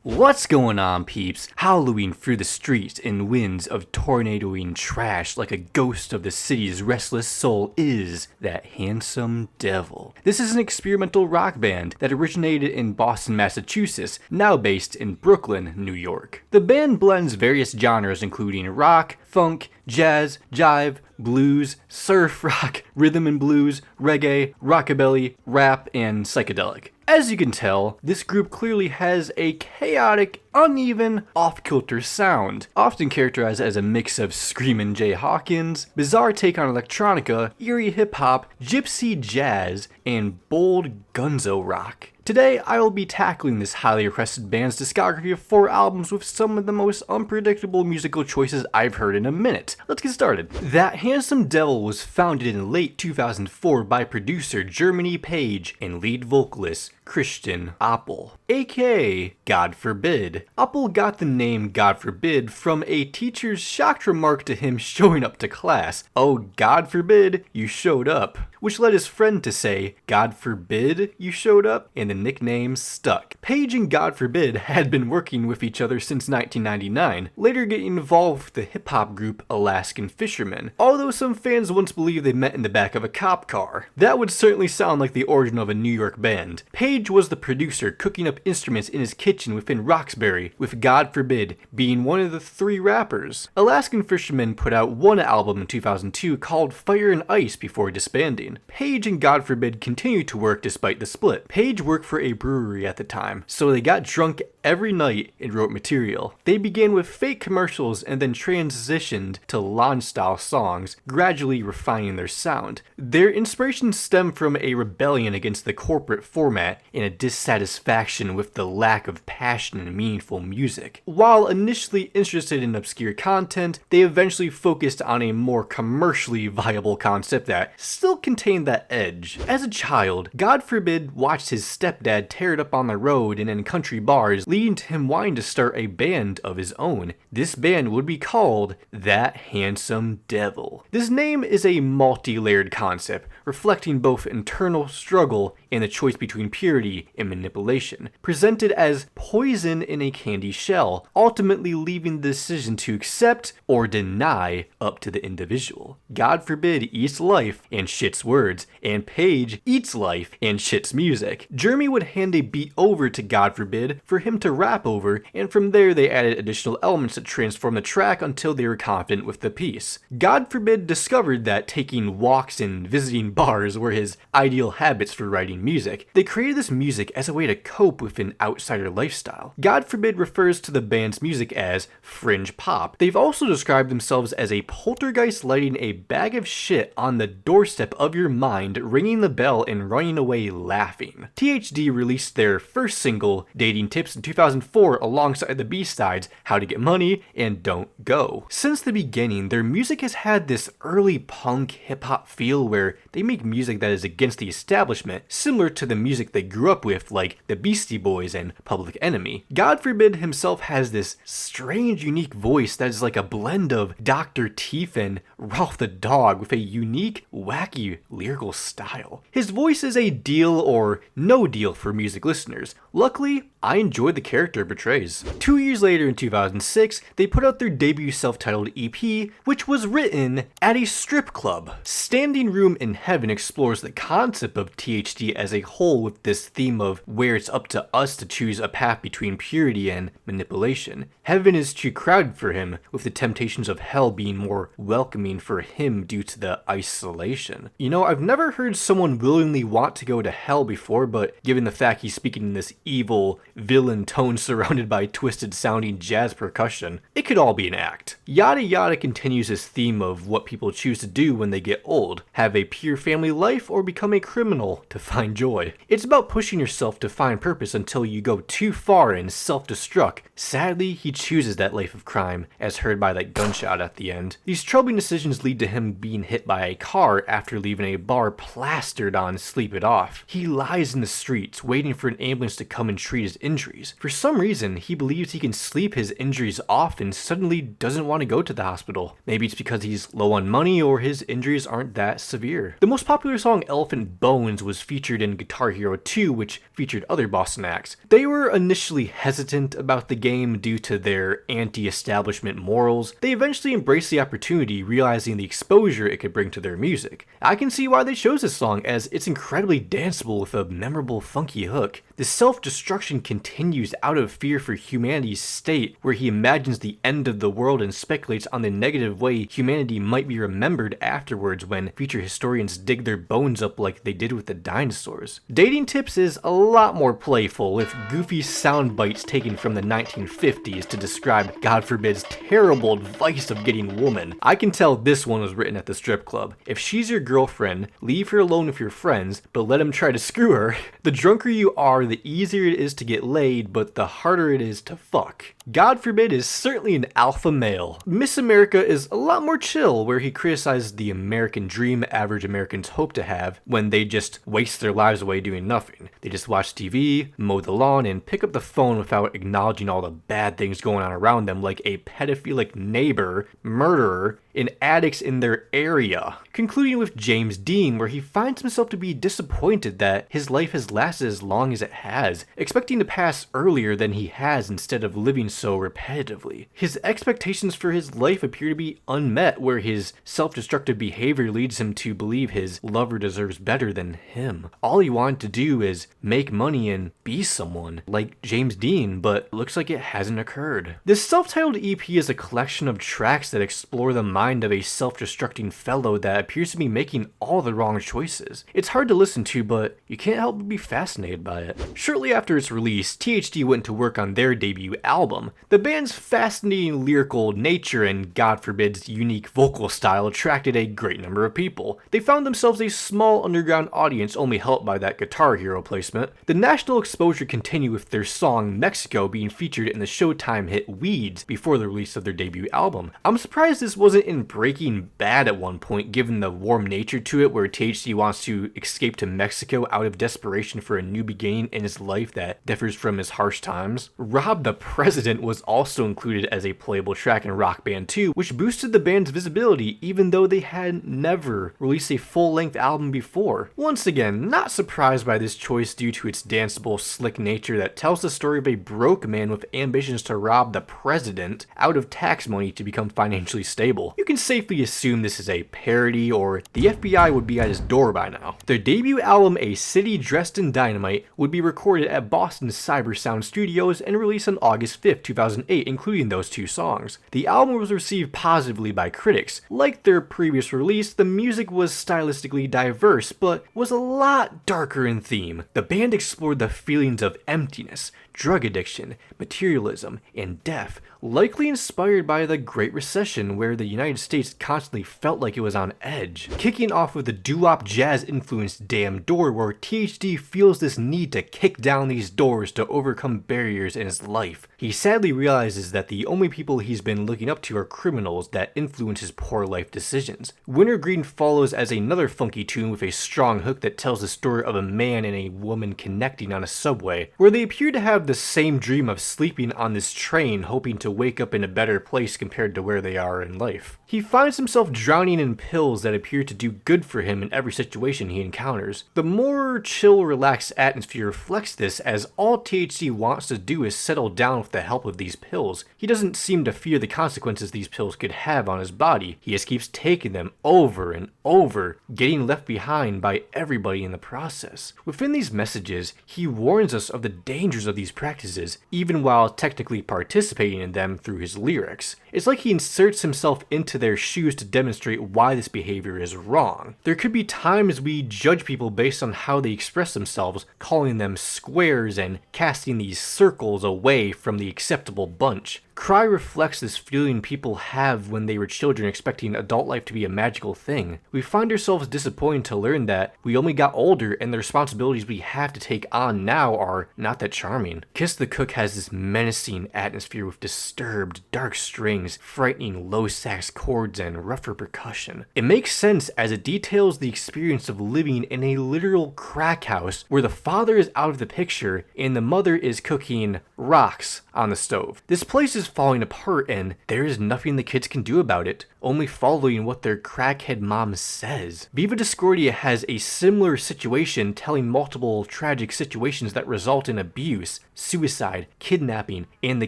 What's going on, peeps? Howling through the streets in winds of tornadoing trash like a ghost of the city's restless soul is that handsome devil. This is an experimental rock band that originated in Boston, Massachusetts, now based in Brooklyn, New York. The band blends various genres including rock, funk, jazz, jive, blues, surf rock, rhythm and blues, reggae, rockabilly, rap, and psychedelic. As you can tell, this group clearly has a chaotic, uneven, off-kilter sound, often characterized as a mix of screamin' Jay Hawkins, bizarre take on electronica, eerie hip-hop, gypsy jazz, and bold gunzo rock. Today, I will be tackling this highly requested band's discography of 4 albums with some of the most unpredictable musical choices I've heard in a minute. Let's get started. That Handsome Devil was founded in late 2004 by producer Jeremy Page and lead vocalist Christian Appel, aka God Forbid. Appel got the name God Forbid from a teacher's shocked remark to him showing up to class, "Oh, God forbid you showed up," which led his friend to say, "God forbid you showed up," and the nickname stuck. Page and God Forbid had been working with each other since 1999, later getting involved with the hip-hop group Alaskan Fishermen, although some fans once believed they met in the back of a cop car. That would certainly sound like the origin of a New York band. Page was the producer cooking up instruments in his kitchen within Roxbury, with God Forbid being one of the 3 rappers. Alaskan Fishermen put out one album in 2002 called Fire and Ice before disbanding. Page and God Forbid continued to work despite the split. Page worked for a brewery at the time, so they got drunk every night and wrote material. They began with fake commercials and then transitioned to launch-style songs, gradually refining their sound. Their inspiration stemmed from a rebellion against the corporate format and a dissatisfaction with the lack of passion and meaningful music. While initially interested in obscure content, they eventually focused on a more commercially viable concept that still contained that edge. As a child, God Forbid watched his stepdad tear it up on the road and in country bars, leading to him wanting to start a band of his own. This band would be called That Handsome Devil. This name is a multi-layered concept, reflecting both internal struggle and the choice between purity and manipulation, presented as poison in a candy shell, ultimately leaving the decision to accept or deny up to the individual. God Forbid eats life and shits words, and Page eats life and shits music. Jeremy would hand a beat over to God Forbid for him to rap over, and from there they added additional elements to transform the track until they were confident with the piece. God Forbid discovered that taking walks and visiting bars were his ideal habits for writing music. They created this music as a way to cope with an outsider lifestyle. God Forbid refers to the band's music as fringe pop. They've also described themselves as a poltergeist lighting a bag of shit on the doorstep of your mind, ringing the bell and running away laughing. THD released their first single, Dating Tips, in 2004 alongside the B-sides, How to Get Money and Don't Go. Since the beginning, their music has had this early punk hip-hop feel where they make music that is against the establishment, similar to the music they grew up with like the Beastie Boys and Public Enemy. God Forbid himself has this strange, unique voice that is like a blend of Dr. Teeth and Ralph the Dog with a unique, wacky, lyrical style. His voice is a deal or no deal for music listeners. Luckily, I enjoyed the character it portrays. 2 years later in 2006, they put out their debut self-titled EP, which was written at a strip club. Standing Room in Heaven explores the concept of THD as a whole with this theme of where it's up to us to choose a path between purity and manipulation. Heaven is too crowded for him, with the temptations of hell being more welcoming for him due to the isolation. You know, I've never heard someone willingly want to go to hell before, but given the fact he's speaking in this evil, villain tone surrounded by twisted sounding jazz percussion, it could all be an act. Yada Yada continues his theme of what people choose to do when they get old, have a pure family life or become a criminal to find joy. It's about pushing yourself to find purpose until you go too far and self-destruct. Sadly, he chooses that life of crime, as heard by that gunshot at the end. These troubling decisions lead to him being hit by a car after leaving a bar plastered on Sleep It Off. He lies in the streets, waiting for an ambulance to come and treat his injuries. For some reason, he believes he can sleep his injuries off and suddenly doesn't want to go to the hospital. Maybe it's because he's low on money or his injuries aren't that severe. The most popular song, Elephant Bones, was featured in Guitar Hero 2, which featured other Boston acts. They were initially hesitant about the game due to their anti-establishment morals. They eventually embraced the opportunity, realizing the exposure it could bring to their music. I can see why they chose this song, as it's incredibly danceable with a memorable funky hook. The self-destruction continues out of fear for humanity's state, where he imagines the end of the world and speculates on the negative way humanity might be remembered afterwards when future historians dig their bones up like they did with the dinosaurs. Dating Tips is a lot more playful, with goofy sound bites taken from the 1950s to describe, God forbid's, terrible advice of getting woman. I can tell this one was written at the strip club. If she's your girlfriend, leave her alone with your friends, but let him try to screw her. The drunker you are, the easier it is to get laid, but the harder it is to fuck. God forbid is certainly an alpha male. Miss America is a lot more chill, where he criticizes the American dream average Americans hope to have when they just waste their lives away doing nothing. They just watch TV, mow the lawn, and pick up the phone without acknowledging all the bad things going on around them, like a pedophilic neighbor, murderer, and addicts in their area. Concluding with James Dean, where he finds himself to be disappointed that his life has lasted as long as it has, expecting to pass earlier than he has instead of living so repetitively. His expectations for his life appear to be unmet, where his self-destructive behavior leads him to believe his lover deserves better than him. All he wanted to do is make money and be someone like James Dean, but looks like it hasn't occurred. This self-titled EP is a collection of tracks that explore the mind of a self-destructing fellow that appears to be making all the wrong choices. It's hard to listen to, but you can't help but be fascinated by it. Shortly after its release, THD went to work on their debut album. The band's fascinating lyrical nature and, God forbid's, unique vocal style attracted a great number of people. They found themselves a small underground audience, only helped by that Guitar Hero placement. The national exposure continued with their song Mexico being featured in the Showtime hit Weeds before the release of their debut album. I'm surprised this wasn't in Breaking Bad at one point, given the warm nature to it, where THC wants to escape to Mexico out of desperation for a new beginning in his life that differs from his harsh times. Rob the President was also included as a playable track in Rock Band 2, which boosted the band's visibility even though they had never released a full-length album before. Once again, not surprised by this choice due to its danceable, slick nature that tells the story of a broke man with ambitions to rob the president out of tax money to become financially stable. You can safely assume this is a parody, or the FBI would be at his door by now. Their debut album, A City Dressed in Dynamite, would be recorded at Boston's Cyber Sound Studios and released on August 5th, 2008, including those two songs. The album was received positively by critics. Like their previous release, the music was stylistically diverse, but was a lot darker in theme. The band explored the feelings of emptiness, drug addiction, materialism, and death, likely inspired by the Great Recession, where the United States constantly felt like it was on edge. Kicking off with the doo-wop jazz-influenced Damn Door, where THD feels this need to kick down these doors to overcome barriers in his life. He sadly realizes that the only people he's been looking up to are criminals that influence his poor life decisions. Wintergreen follows as another funky tune with a strong hook that tells the story of a man and a woman connecting on a subway, where they appear to have the same dream of sleeping on this train, hoping to wake up in a better place compared to where they are in life. He finds himself drowning in pills that appear to do good for him in every situation he encounters. The more chill, relaxed atmosphere reflects this, as all THC wants to do is settle down with the help of these pills. He doesn't seem to fear the consequences these pills could have on his body. He just keeps taking them over and over, getting left behind by everybody in the process. Within these messages, he warns us of the dangers of these practices, even while technically participating in them through his lyrics. It's like he inserts himself into their shoes to demonstrate why this behavior is wrong. There could be times we judge people based on how they express themselves, calling them squares and casting these circles away from the acceptable bunch. Cry reflects this feeling people have when they were children expecting adult life to be a magical thing. We find ourselves disappointed to learn that we only got older and the responsibilities we have to take on now are not that charming. Kiss the Cook has this menacing atmosphere with disturbed, dark strings, frightening low sax chords, and rougher percussion. It makes sense as it details the experience of living in a literal crack house where the father is out of the picture and the mother is cooking rocks on the stove. This place is falling apart and there is nothing the kids can do about it, only following what their crackhead mom says. Viva Discordia has a similar situation, telling multiple tragic situations that result in abuse, suicide, kidnapping, and the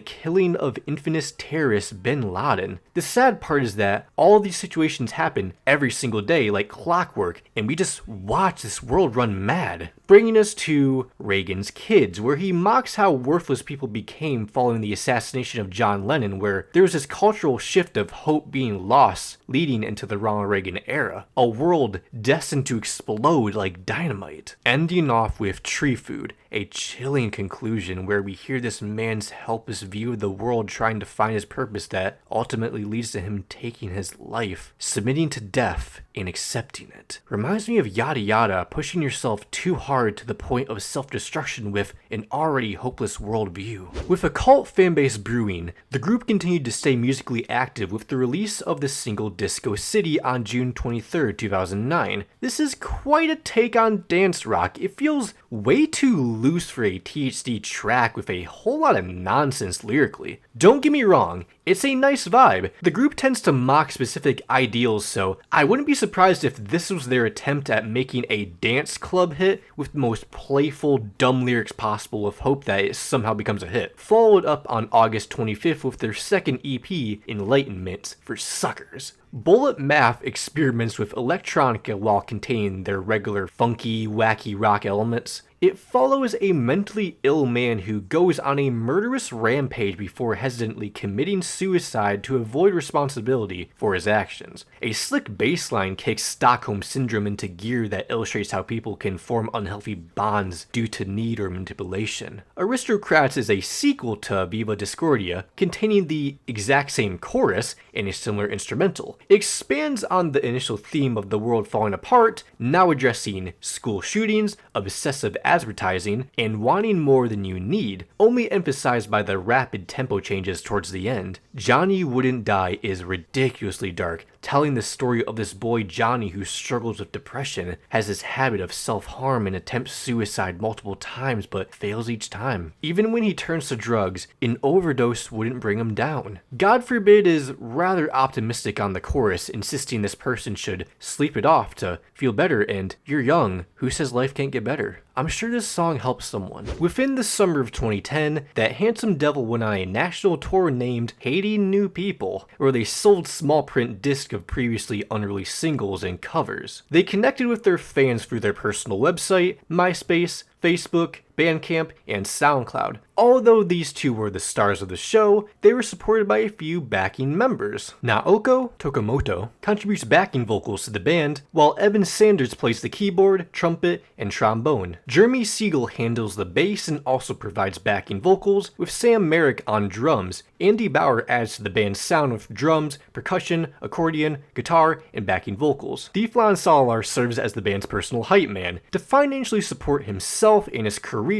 killing of infamous terrorist Bin Laden. The sad part is that all of these situations happen every single day like clockwork, and we just watch this world run mad. Bringing us to Reagan's Kids, where he mocks how worthless people became following the assassination of John Lennon, where there was this cultural shift of hope being lost, leading into the Ronald Reagan era, a world destined to explode like dynamite. Ending off with Tree Food, a chilling conclusion where we hear this man's helpless view of the world trying to find his purpose that ultimately leads to him taking his life, submitting to death, and accepting it. Reminds me of Yada Yada, pushing yourself too hard to the point of self-destruction with an already hopeless worldview. With a cult fanbase brewing, the group continued to stay musically active with the release of the single Disco City on June 23rd, 2009. This is quite a take on dance rock. It feels way too loose for a THD track with a whole lot of nonsense lyrically. Don't get me wrong, it's a nice vibe. The group tends to mock specific ideals, so I wouldn't be surprised if this was their attempt at making a dance club hit with the most playful, dumb lyrics possible with hope that it somehow becomes a hit. Followed up on August 25th with their second EP, Enlightenment, for suckers. Bullet Math experiments with electronica while containing their regular funky, wacky rock elements. It follows a mentally ill man who goes on a murderous rampage before hesitantly committing suicide to avoid responsibility for his actions. A slick bass line kicks Stockholm Syndrome into gear that illustrates how people can form unhealthy bonds due to need or manipulation. Aristocrats is a sequel to Viva Discordia, containing the exact same chorus and a similar instrumental. It expands on the initial theme of the world falling apart, now addressing school shootings, obsessive advertising, and wanting more than you need, only emphasized by the rapid tempo changes towards the end. Johnny Wouldn't Die is ridiculously dark, telling the story of this boy Johnny who struggles with depression, has this habit of self-harm and attempts suicide multiple times but fails each time. Even when he turns to drugs, an overdose wouldn't bring him down. God Forbid is rather optimistic on the chorus, insisting this person should sleep it off to feel better, and you're young, who says life can't get better? I'm sure this song helps someone. Within the summer of 2010, that handsome devil went on a national tour named Hating New People, where they sold small print discs of previously unreleased singles and covers. They connected with their fans through their personal website, MySpace, Facebook, Bandcamp, and SoundCloud. Although these two were the stars of the show, they were supported by a few backing members. Naoko Tokamoto contributes backing vocals to the band, while Evan Sanders plays the keyboard, trumpet, and trombone. Jeremy Siegel handles the bass and also provides backing vocals, with Sam Merrick on drums. Andy Bauer adds to the band's sound with drums, percussion, accordion, guitar, and backing vocals. Deflon Salar serves as the band's personal hype man. To financially support himself and his career,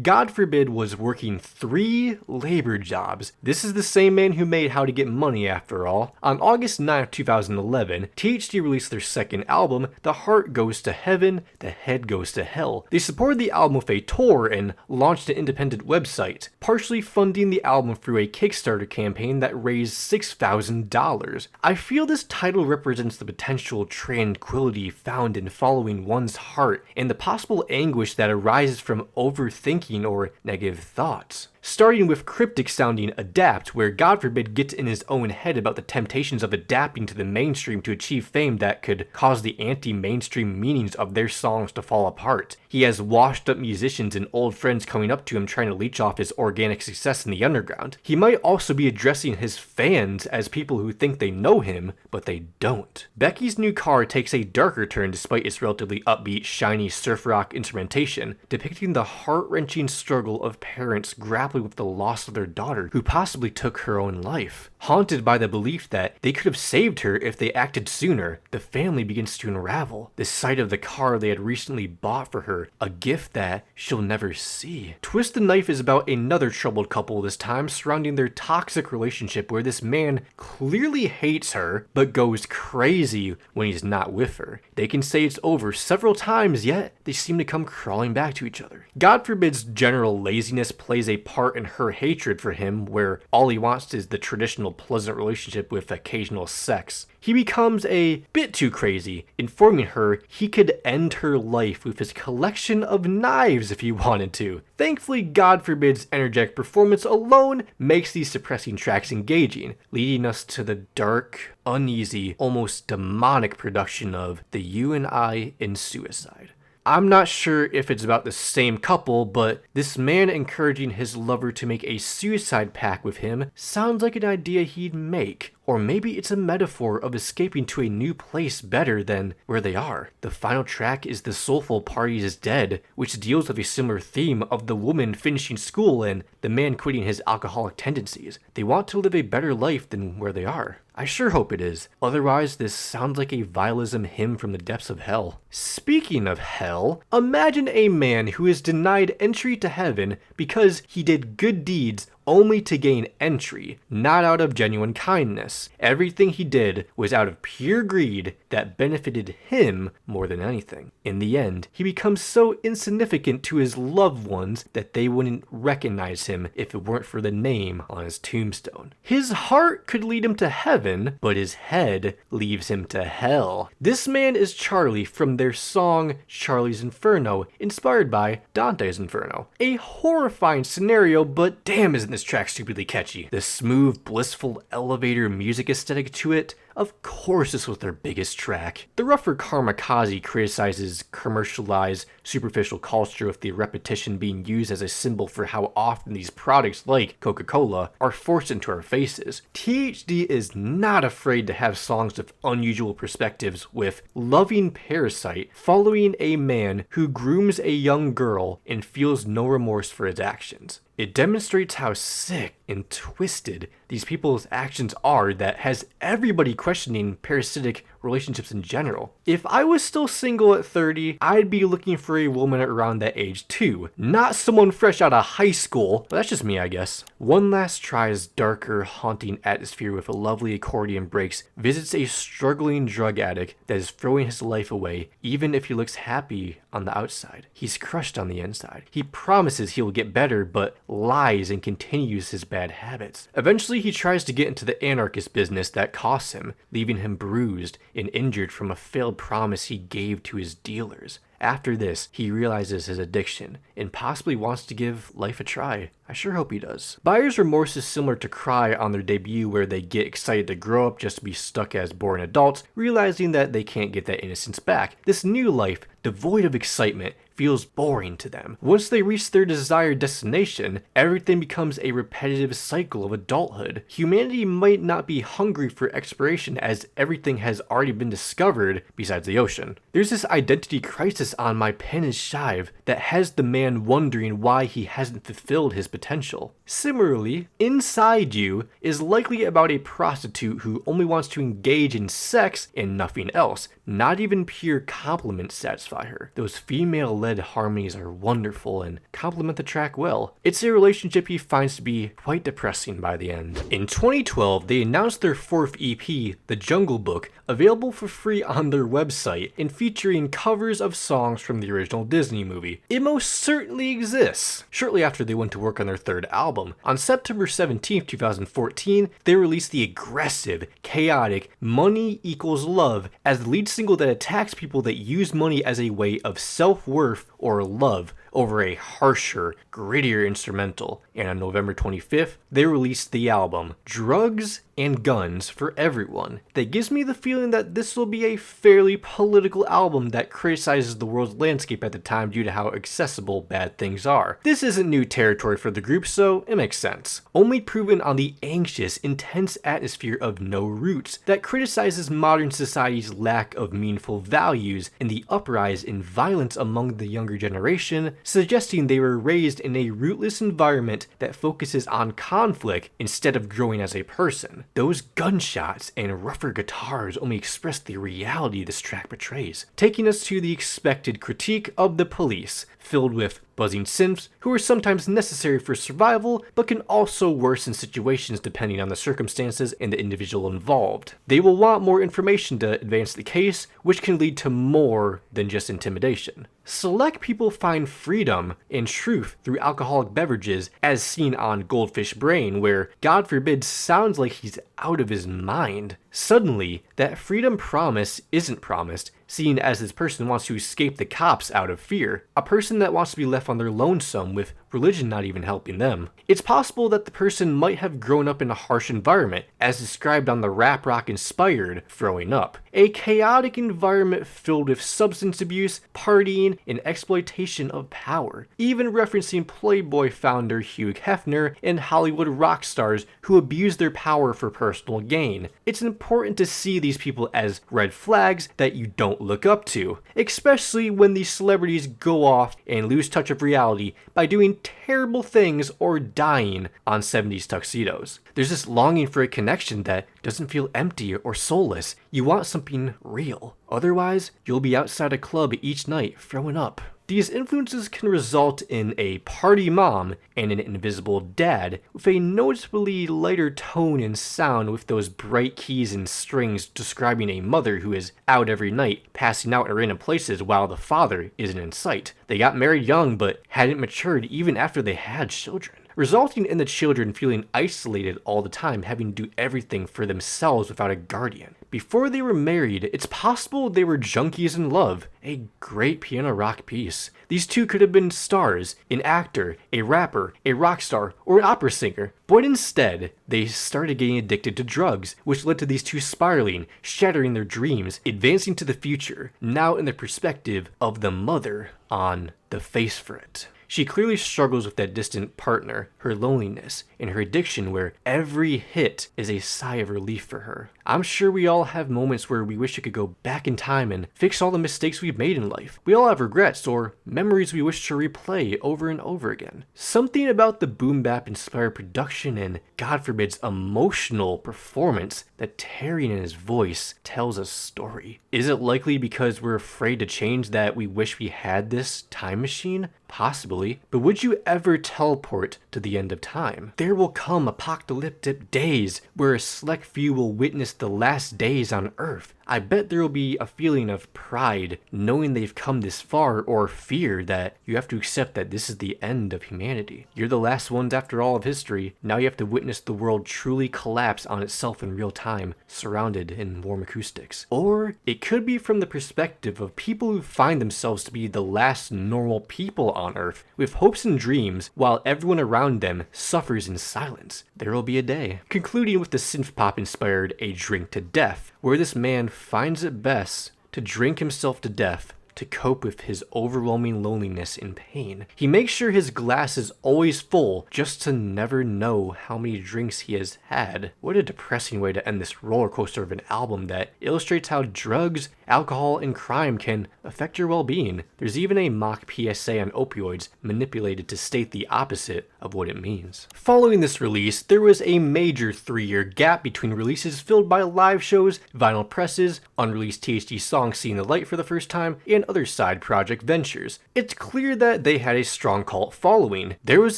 God Forbid was working 3 labor jobs. This is the same man who made How to Get Money after all. On August 9th, 2011, THD released their second album, The Heart Goes to Heaven, The Head Goes to Hell. They supported the album with a tour and launched an independent website, partially funding the album through a Kickstarter campaign that raised $6,000. I feel this title represents the potential tranquility found in following one's heart and the possible anguish that arises from overthinking or negative thoughts. Starting with cryptic sounding Adapt, where God Forbid gets in his own head about the temptations of adapting to the mainstream to achieve fame that could cause the anti-mainstream meanings of their songs to fall apart. He has washed up musicians and old friends coming up to him trying to leech off his organic success in the underground. He might also be addressing his fans as people who think they know him, but they don't. Becky's New Car takes a darker turn despite its relatively upbeat, shiny surf rock instrumentation, depicting the heart-wrenching struggle of parents grappling grappling with the loss of their daughter, who possibly took her own life. Haunted by the belief that they could have saved her if they acted sooner, the family begins to unravel. The sight of the car they had recently bought for her, a gift that she'll never see. Twist the Knife is about another troubled couple, this time surrounding their toxic relationship where this man clearly hates her, but goes crazy when he's not with her. They can say it's over several times, yet they seem to come crawling back to each other. God forbids general laziness plays a part in her hatred for him, where all he wants is the traditional pleasant relationship with occasional sex. He becomes a bit too crazy, informing her he could end her life with his collection of knives if he wanted to. Thankfully, God Forbid's energetic performance alone makes these suppressing tracks engaging, leading us to the dark, uneasy, almost demonic production of The You and I in Suicide. I'm not sure if it's about the same couple, but this man encouraging his lover to make a suicide pact with him sounds like an idea he'd make. Or maybe it's a metaphor of escaping to a new place better than where they are. The final track is The Soulful Party is Dead, which deals with a similar theme of the woman finishing school and the man quitting his alcoholic tendencies. They want to live a better life than where they are. I sure hope it is. Otherwise, this sounds like a vilism hymn from the depths of hell. Speaking of hell, imagine a man who is denied entry to heaven because he did good deeds only to gain entry, not out of genuine kindness. Everything he did was out of pure greed that benefited him more than anything. In the end, he becomes so insignificant to his loved ones that they wouldn't recognize him if it weren't for the name on his tombstone. His heart could lead him to heaven, but his head leaves him to hell. This man is Charlie from their song Charlie's Inferno, inspired by Dante's Inferno. A horrifying scenario, but damn isn't this track stupidly catchy. The smooth, blissful elevator music aesthetic to it, of course this was their biggest track. The rougher Karmakaze criticizes commercialized, superficial culture with the repetition being used as a symbol for how often these products like Coca-Cola are forced into our faces. THD is not afraid to have songs with unusual perspectives, with Loving Parasite following a man who grooms a young girl and feels no remorse for his actions. It demonstrates how sick and twisted these people's actions are that has everybody questioning parasitic relationships in general. If I was still single at 30, I'd be looking for a woman around that age too. Not someone fresh out of high school, but that's just me, I guess. One Last Try's darker, haunting atmosphere with a lovely accordion breaks visits a struggling drug addict that is throwing his life away, even if he looks happy on the outside. He's crushed on the inside. He promises he will get better, but lies and continues his bad habits. Eventually, he tries to get into the anarchist business that costs him, leaving him bruised and injured from a failed promise he gave to his dealers. After this, he realizes his addiction and possibly wants to give life a try. I sure hope he does. Buyer's Remorse is similar to Cry on their debut, where they get excited to grow up just to be stuck as boring adults, realizing that they can't get that innocence back. This new life, devoid of excitement, feels boring to them. Once they reach their desired destination, everything becomes a repetitive cycle of adulthood. Humanity might not be hungry for exploration as everything has already been discovered besides the ocean. There's this identity crisis on My Pen is Shive that has the man wondering why he hasn't fulfilled his potential. Similarly, Inside You is likely about a prostitute who only wants to engage in sex and nothing else. Not even pure compliments satisfy her. Those female-led harmonies are wonderful and complement the track well. It's a relationship he finds to be quite depressing by the end. In 2012, they announced their fourth EP, The Jungle Book, available for free on their website and featuring covers of songs from the original Disney movie. It most certainly exists. Shortly after they went to work on their third album, on September 17, 2014, they released the aggressive, chaotic Money Equals Love as the lead single that attacks people that use money as a way of self-worth or love over a harsher, grittier instrumental. And on November 25th, they released the album Drugs and Guns for Everyone. That gives me the feeling that this will be a fairly political album that criticizes the world's landscape at the time due to how accessible bad things are. This isn't new territory for the group, so it makes sense. Only proven on the anxious, intense atmosphere of No Roots that criticizes modern society's lack of meaningful values and the uprise in violence among the younger generation, suggesting they were raised in a rootless environment movement that focuses on conflict instead of growing as a person. Those gunshots and rougher guitars only express the reality this track portrays, taking us to the expected critique of the police, filled with buzzing synths who are sometimes necessary for survival, but can also worsen situations depending on the circumstances and the individual involved. They will want more information to advance the case, which can lead to more than just intimidation. Select people find freedom and truth through alcoholic beverages, as seen on Goldfish Brain, where God forbid sounds like he's out of his mind. Suddenly, that freedom promise isn't promised, seeing as this person wants to escape the cops out of fear, a person that wants to be left on their lonesome with religion not even helping them. It's possible that the person might have grown up in a harsh environment, as described on the rap rock inspired Throwing Up. A chaotic environment filled with substance abuse, partying, and exploitation of power, even referencing Playboy founder Hugh Hefner and Hollywood rock stars who abuse their power for personal gain. It's important to see these people as red flags that you don't look up to, especially when these celebrities go off and lose touch of reality by doing terrible things or dying on 70s tuxedos. There's this longing for a connection that doesn't feel empty or soulless. You want something real. Otherwise, you'll be outside a club each night throwing up. These influences can result in a party mom and an invisible dad, with a noticeably lighter tone and sound, with those bright keys and strings describing a mother who is out every night, passing out at random places while the father isn't in sight. They got married young but hadn't matured even after they had children, resulting in the children feeling isolated all the time, having to do everything for themselves without a guardian. Before they were married, it's possible they were junkies in love, a great piano rock piece. These two could have been stars, an actor, a rapper, a rock star, or an opera singer. But instead, they started getting addicted to drugs, which led to these two spiraling, shattering their dreams, advancing to the future, now in the perspective of the mother on The Face for It. She clearly struggles with that distant partner, her loneliness, and her addiction, where every hit is a sigh of relief for her. I'm sure we all have moments where we wish we could go back in time and fix all the mistakes we've made in life. We all have regrets or memories we wish to replay over and over again. Something about the boom bap inspired production and, God forbids, emotional performance that tearing in his voice tells a story. Is it likely because we're afraid to change that we wish we had this time machine? Possibly, but would you ever teleport to the end of time? There will come apocalyptic days where a select few will witness the last days on Earth. I bet there will be a feeling of pride knowing they've come this far, or fear that you have to accept that this is the end of humanity. You're the last ones after all of history. Now you have to witness the world truly collapse on itself in real time, surrounded in warm acoustics. Or it could be from the perspective of people who find themselves to be the last normal people on Earth, with hopes and dreams, while everyone around them suffers in silence. There will be a day. Concluding with the synth-pop inspired A Drink to Death, where this man finds it best to drink himself to death to cope with his overwhelming loneliness and pain. He makes sure his glass is always full just to never know how many drinks he has had. What a depressing way to end this roller coaster of an album that illustrates how drugs, alcohol, and crime can affect your well-being. There's even a mock PSA on opioids manipulated to state the opposite of what it means. Following this release, there was a major 3-year gap between releases filled by live shows, vinyl presses, unreleased THD songs seeing the light for the first time, and other side project ventures. It's clear that they had a strong cult following. There was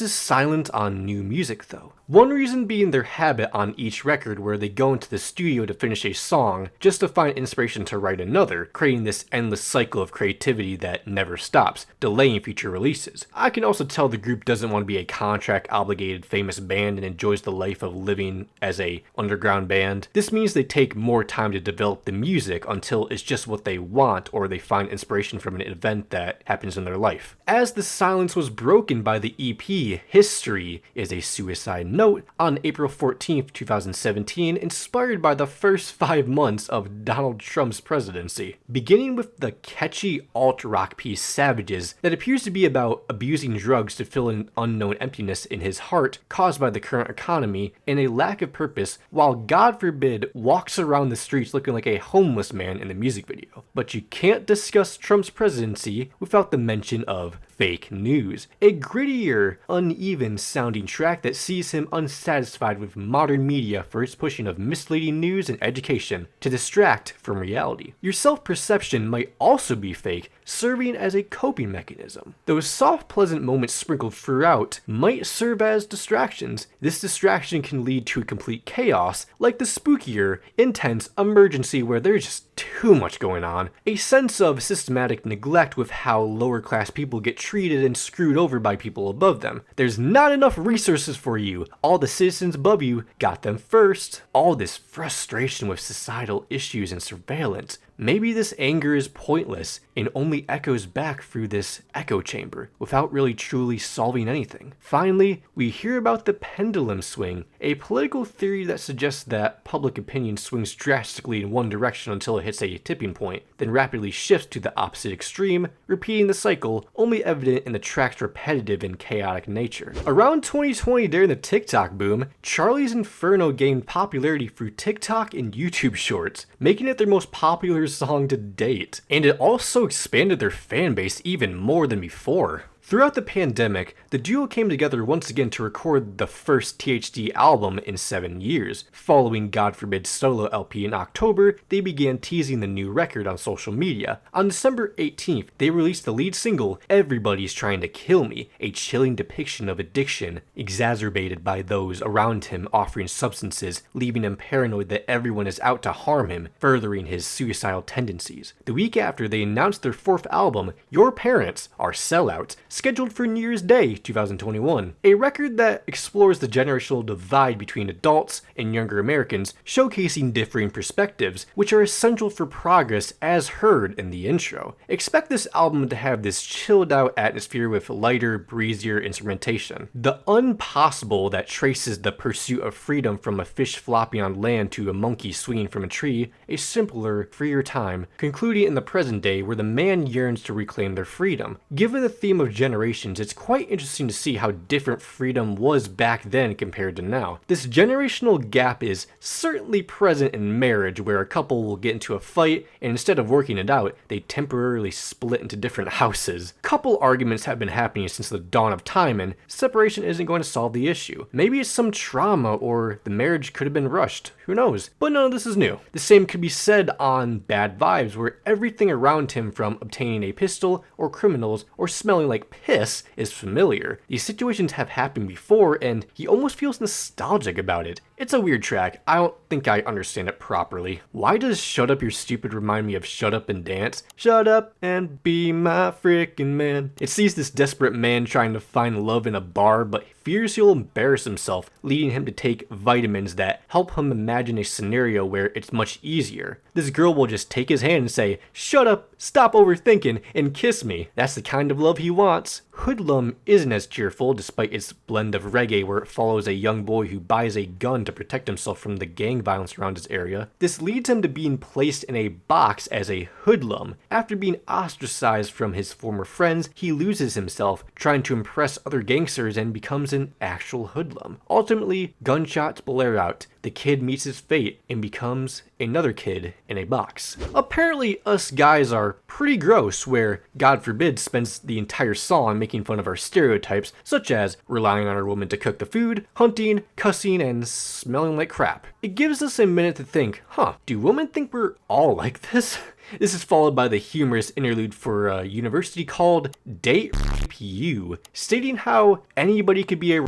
this silence on new music though. One reason being their habit on each record where they go into the studio to finish a song just to find inspiration to write another, creating this endless cycle of creativity that never stops, delaying future releases. I can also tell the group doesn't want to be a contract obligated famous band and enjoys the life of living as a underground band. This means they take more time to develop the music until it's just what they want, or they find inspiration from an event that happens in their life. As the silence was broken by the EP History is a Suicide Note on April 14th, 2017, inspired by the first 5 months of Donald Trump's presidency. Beginning with the catchy alt-rock piece Savages that appears to be about abusing drugs to fill an unknown emptiness in his heart caused by the current economy and a lack of purpose, while God forbid walks around the streets looking like a homeless man in the music video. But you can't discuss Trump's presidency without the mention of fake news, a grittier, uneven sounding track that sees him unsatisfied with modern media for its pushing of misleading news and education to distract from reality. Your self-perception might also be fake, serving as a coping mechanism. Those soft, pleasant moments sprinkled throughout might serve as distractions. This distraction can lead to a complete chaos, like the spookier, intense emergency where there's just too much going on. A sense of systematic neglect with how lower class people get treated and screwed over by people above them. There's not enough resources for you. All the citizens above you got them first. All this frustration with societal issues and surveillance. Maybe this anger is pointless and only echoes back through this echo chamber without really truly solving anything. Finally, we hear about the pendulum swing, a political theory that suggests that public opinion swings drastically in one direction until it hits a tipping point, then rapidly shifts to the opposite extreme, repeating the cycle, only evident in the track's repetitive and chaotic nature. Around 2020, during the TikTok boom, Charlie's Inferno gained popularity through TikTok and YouTube Shorts, making it their most popular song to date, and it also expanded their fan base even more than before. Throughout the pandemic, the duo came together once again to record the first THD album in 7 years. Following God Forbid's solo LP in October, they began teasing the new record on social media. On December 18th, they released the lead single, Everybody's Trying to Kill Me, a chilling depiction of addiction, exacerbated by those around him offering substances, leaving him paranoid that everyone is out to harm him, furthering his suicidal tendencies. The week after, they announced their fourth album, Your Parents Are Sellouts, scheduled for New Year's Day 2021, a record that explores the generational divide between adults and younger Americans, showcasing differing perspectives, which are essential for progress as heard in the intro. Expect this album to have this chilled out atmosphere with lighter, breezier instrumentation. The impossible that traces the pursuit of freedom from a fish flopping on land to a monkey swinging from a tree, a simpler, freer time, concluding in the present day where the man yearns to reclaim their freedom. Given the theme of generations, it's quite interesting to see how different freedom was back then compared to now. This generational gap is certainly present in marriage, where a couple will get into a fight and instead of working it out, they temporarily split into different houses. Couple arguments have been happening since the dawn of time, and separation isn't going to solve the issue. Maybe it's some trauma, or the marriage could have been rushed. Who knows? But none of this is new. The same could be said on Bad Vibes, where everything around him, from obtaining a pistol or criminals or smelling like piss, is familiar. These situations have happened before, and he almost feels nostalgic about it. It's a weird track. I don't think I understand it properly. Why does Shut Up You're Stupid remind me of Shut Up and Dance? Shut up and be my frickin' man. It sees this desperate man trying to find love in a bar, but fears he'll embarrass himself, leading him to take vitamins that help him imagine a scenario where it's much easier. This girl will just take his hand and say, "Shut up, stop overthinking, and kiss me." That's the kind of love he wants. Hoodlum isn't as cheerful, despite its blend of reggae where it follows a young boy who buys a gun to protect himself from the gang violence around his area. This leads him to being placed in a box as a hoodlum. After being ostracized from his former friends, he loses himself, trying to impress other gangsters, and becomes an actual hoodlum. Ultimately, gunshots blare out. The kid meets his fate and becomes another kid in a box. Apparently, us guys are pretty gross, where God Forbid spends the entire song making fun of our stereotypes, such as relying on our woman to cook the food, hunting, cussing, and smelling like crap. It gives us a minute to think, do women think we're all like this? This is followed by the humorous interlude for a university called Date You, stating how anybody could be a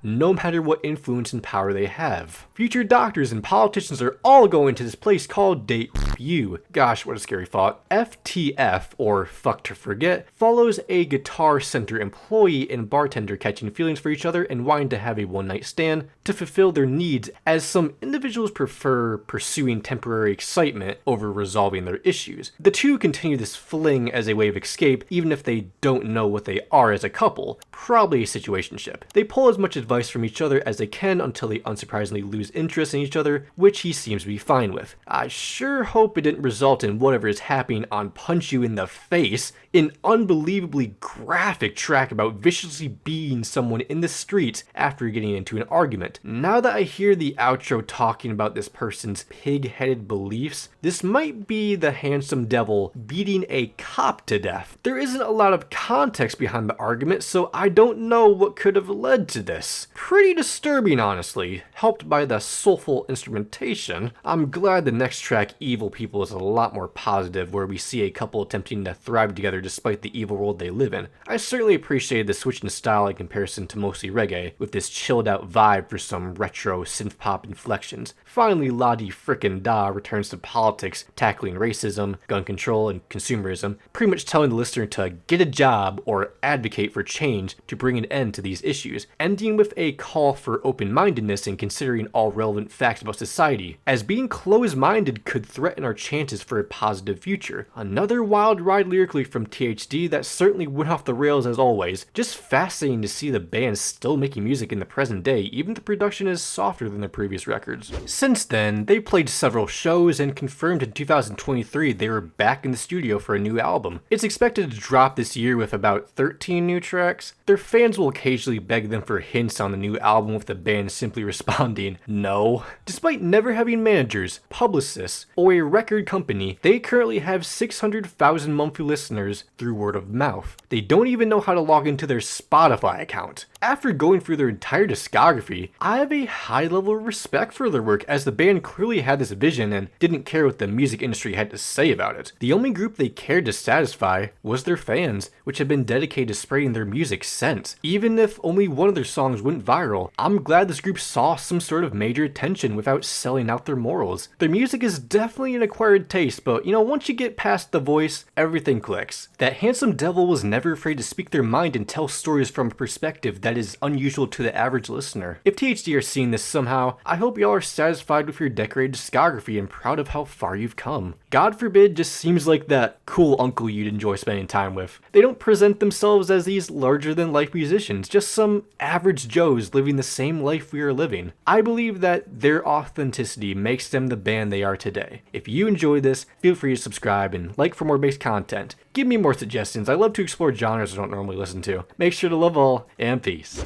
no matter what influence and power they have. Future doctors and politicians are all going to this place called Date You. Gosh, what a scary thought. FTF, or Fuck to Forget, follows a Guitar Center employee and bartender catching feelings for each other and wanting to have a one-night stand to fulfill their needs, as some individuals prefer pursuing temporary excitement over resolving their issues. The two continue this fling as a way of escape, even if they don't know what they are as a couple, probably a situationship. They pull as much advice from each other as they can until they unsurprisingly lose interest in each other, which he seems to be fine with. I sure hope it didn't result in whatever is happening on Punch You in the Face, an unbelievably graphic track about viciously beating someone in the street after getting into an argument. Now that I hear the outro talking about this person's pig-headed beliefs, this might be the handsome devil beating a cop to death. There isn't a lot of context behind the argument, so I don't know what could have led to this. Pretty disturbing, honestly, helped by the soulful instrumentation. I'm glad the next track, Evil People, is a lot more positive, where we see a couple attempting to thrive together despite the evil world they live in. I certainly appreciated the switch in style in comparison to mostly reggae, with this chilled out vibe for some retro synth pop inflections. Finally, La Di Frickin' Da returns to politics, tackling racism, gun control, and consumerism, pretty much telling the listener to get a job or advocate for change to bring an end to these issues, ending with a call for open-mindedness and considering all relevant facts about society, as being closed-minded could threaten our chances for a positive future. Another wild ride lyrically from THD that certainly went off the rails as always. Just fascinating to see the band still making music in the present day, even if the production is softer than their previous records. Since then, they played several shows and confirmed in 2023 they were back in the studio for a new album. It's expected to drop this year with about 13 new tracks. Their fans will occasionally beg them for hints on the new album, with the band simply responding, no. Despite never having managers, publicists, or a record company, they currently have 600,000 monthly listeners through word of mouth. They don't even know how to log into their Spotify account. After going through their entire discography, I have a high level of respect for their work, as the band clearly had this vision and didn't care what the music industry had to say about it. The only group they cared to satisfy was their fans, which have been dedicated to spreading their music since. Even if only one of their songs went viral, I'm glad this group saw some sort of major attention without selling out their morals. Their music is definitely an acquired taste, but once you get past the voice, everything clicks. That handsome devil was never afraid to speak their mind and tell stories from a perspective that is unusual to the average listener. If THD are seeing this somehow, I hope y'all are satisfied with your decorated discography and proud of how far you've come. God forbid just seems like that cool uncle you'd enjoy spending time with. They don't present themselves as these larger-than-life musicians, just some average Joes living the same life we are living. I believe that their authenticity makes them the band they are today. If you enjoyed this, feel free to subscribe and like for more bass content. Give me more suggestions. I love to explore genres I don't normally listen to. Make sure to love all, and peace.